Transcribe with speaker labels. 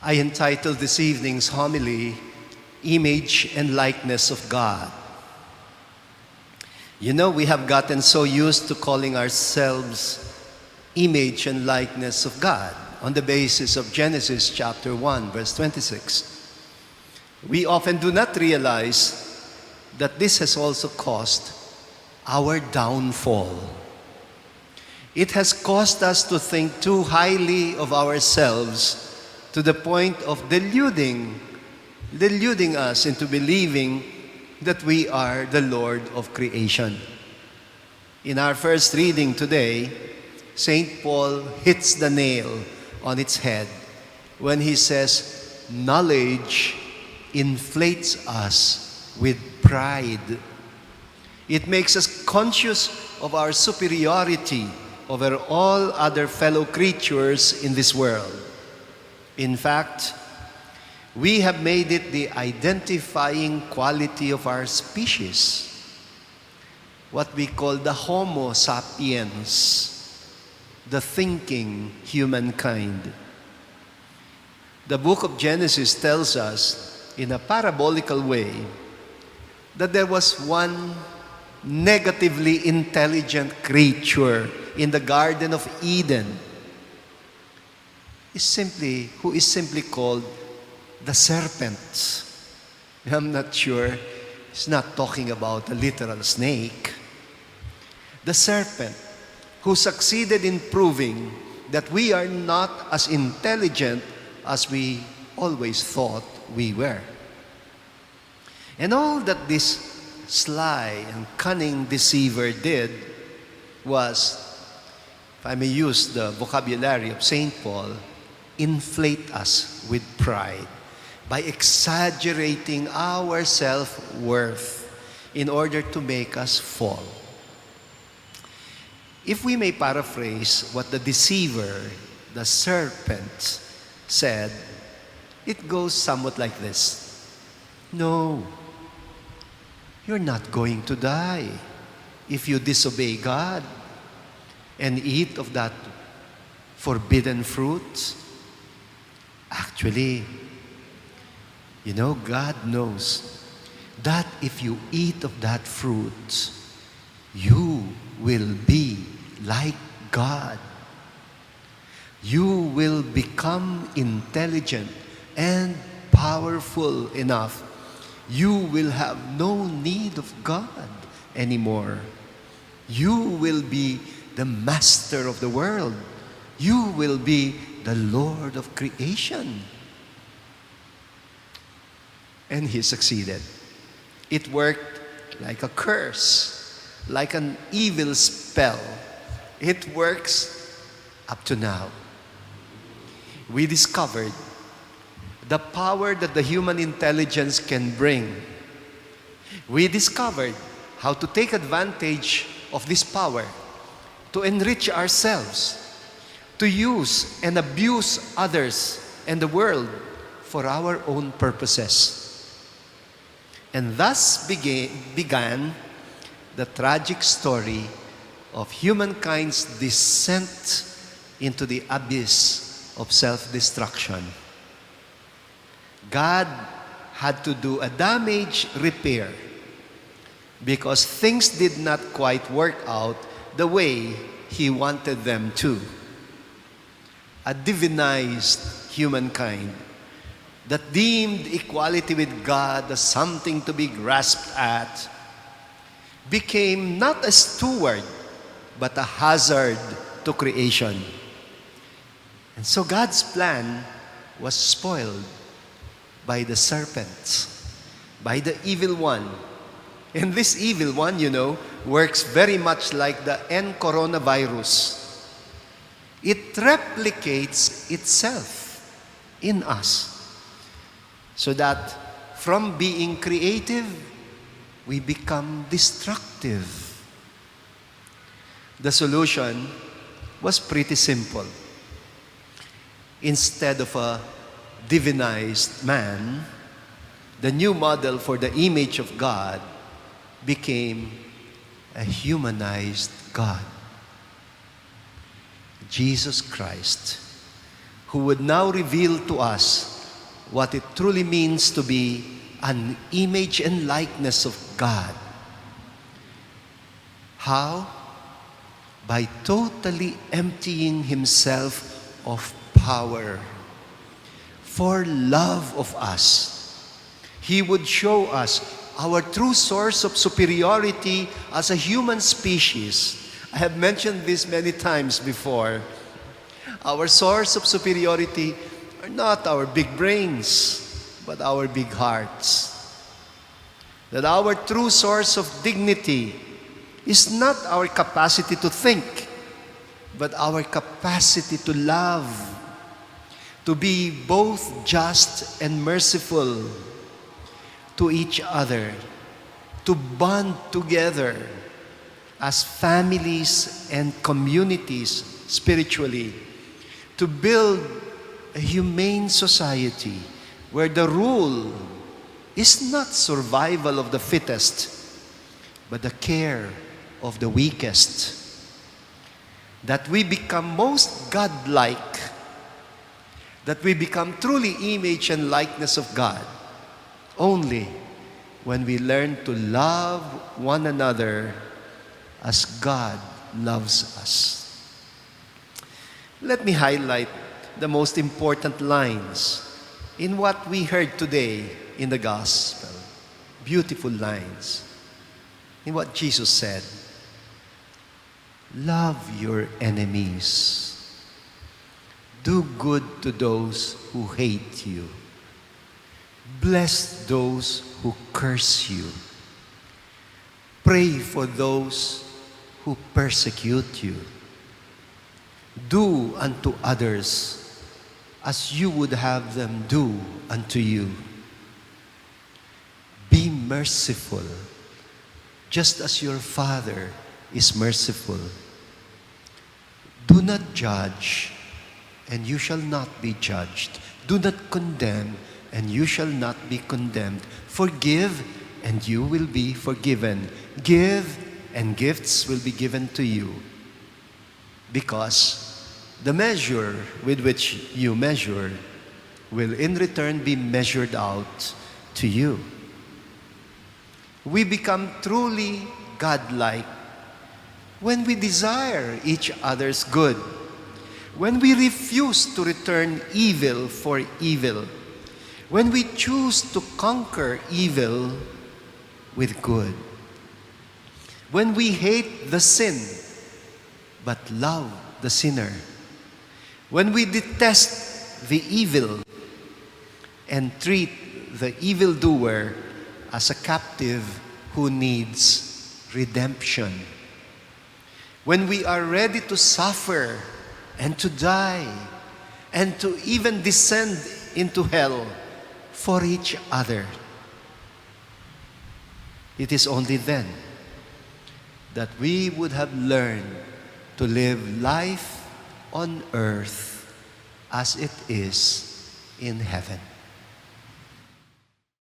Speaker 1: I entitled this evening's homily, Image and Likeness of God. You know, we have gotten so used to calling ourselves image and likeness of God on the basis of Genesis chapter 1, verse 26. We often do not realize that this has also caused our downfall. It has caused us to think too highly of ourselves to the point of deluding us into believing that we are the Lord of creation. In our first reading today, St. Paul hits the nail on its head when he says, knowledge inflates us with pride. It makes us conscious of our superiority over all other fellow creatures in this world. In fact, we have made it the identifying quality of our species, what we call the Homo sapiens, the thinking humankind. The book of Genesis tells us in a parabolical way that there was one negatively intelligent creature in the Garden of Eden who is simply called the serpent. I'm not sure he's not talking about a literal snake. The serpent who succeeded in proving that we are not as intelligent as we always thought we were. And all that this sly and cunning deceiver did was, if I may use the vocabulary of St. Paul, inflate us with pride by exaggerating our self-worth in order to make us fall. If we may paraphrase what the deceiver, the serpent, said, it goes somewhat like this. No, you're not going to die if you disobey God and eat of that forbidden fruit. Actually, you know, God knows that if you eat of that fruit, you will be like God. You will become intelligent and powerful enough. You will have no need of God anymore. You will be the master of the world. You will be the Lord of creation. And he succeeded. It worked like a curse, like an evil spell. It works up to now. We discovered the power that the human intelligence can bring. We discovered how to take advantage of this power to enrich ourselves, to use and abuse others and the world for our own purposes. And thus began the tragic story of humankind's descent into the abyss of self-destruction. God had to do a damage repair because things did not quite work out the way He wanted them to. A divinized humankind that deemed equality with God as something to be grasped at became not a steward but a hazard to creation. And so God's plan was spoiled by the serpents, by the evil one. And this evil one, you know, works very much like the coronavirus. It replicates itself in us so that from being creative, we become destructive. The solution was pretty simple. Instead of a divinized man, the new model for the image of God became a humanized God. Jesus Christ, who would now reveal to us what it truly means to be an image and likeness of God. How? By totally emptying himself of power for love of us. He would show us our true source of superiority as a human species. I have mentioned this many times before. Our source of superiority are not our big brains, but our big hearts. That our true source of dignity is not our capacity to think, but our capacity to love, to be both just and merciful to each other, to bond together as families and communities spiritually, to build a humane society where the rule is not survival of the fittest, but the care of the weakest. That we become most God-like, that we become truly image and likeness of God, only when we learn to love one another as God loves us. Let me highlight the most important lines in what we heard today in the gospel. Beautiful lines in what Jesus said. Love your enemies. Do good to those who hate you. Bless those who curse you. Pray for those who persecute you. Do unto others as you would have them do unto you. Be merciful, just as your Father is merciful. Do not judge, and you shall not be judged. Do not condemn, and you shall not be condemned. Forgive, and you will be forgiven. Give, and gifts will be given to you. Because the measure with which you measure will in return be measured out to you. We become truly God-like when we desire each other's good, when we refuse to return evil for evil, when we choose to conquer evil with good, when we hate the sin but love the sinner, when we detest the evil and treat the evildoer as a captive who needs redemption, when we are ready to suffer and to die and to even descend into hell for each other, it is only then that we would have learned to live life on earth as it is in heaven.